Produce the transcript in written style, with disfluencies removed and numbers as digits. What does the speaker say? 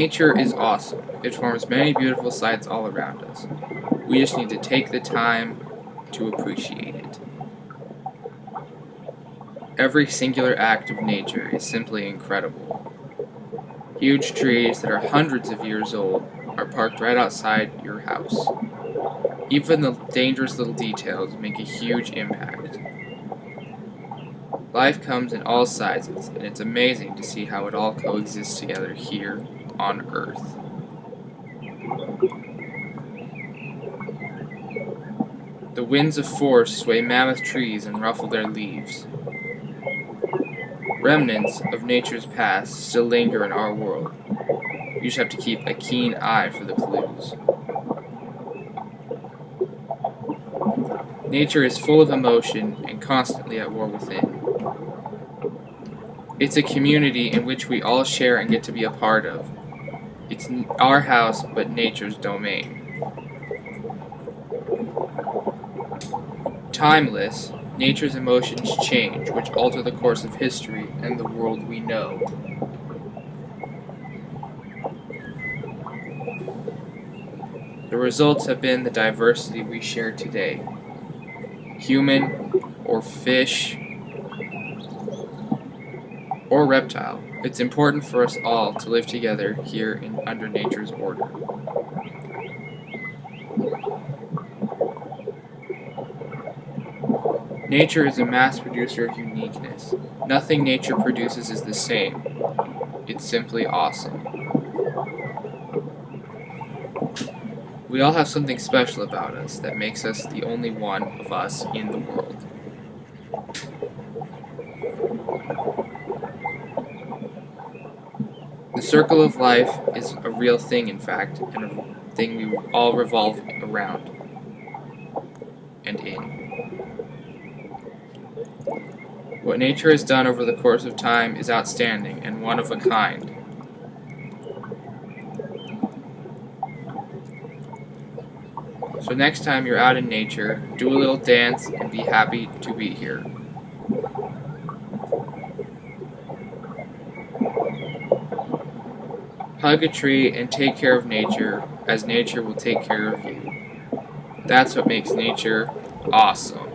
Nature is awesome. It forms many beautiful sights all around us. We just need to take the time to appreciate it. Every singular act of nature is simply incredible. Huge trees that are hundreds of years old are parked right outside your house. Even the dangerous little details make a huge impact. Life comes in all sizes, and it's amazing to see how it all coexists together here on Earth. The winds of force sway mammoth trees and ruffle their leaves. Remnants of nature's past still linger in our world. You just have to keep a keen eye for the clues. Nature is full of emotion and constantly at war within. It's a community in which we all share and get to be a part of. It's our house, but nature's domain. Timeless, nature's emotions change, which alter the course of history and the world we know. The results have been the diversity we share today. Human, or fish, or reptile. It's important for us all to live together here under nature's order. Nature is a mass producer of uniqueness. Nothing nature produces is the same. It's simply awesome. We all have something special about us that makes us the only one of us in the world. The circle of life is a real thing, in fact, and a thing we all revolve around and in. What nature has done over the course of time is outstanding and one of a kind. So next time you're out in nature, do a little dance and be happy to be here. Hug a tree and take care of nature, as nature will take care of you. That's what makes nature awesome.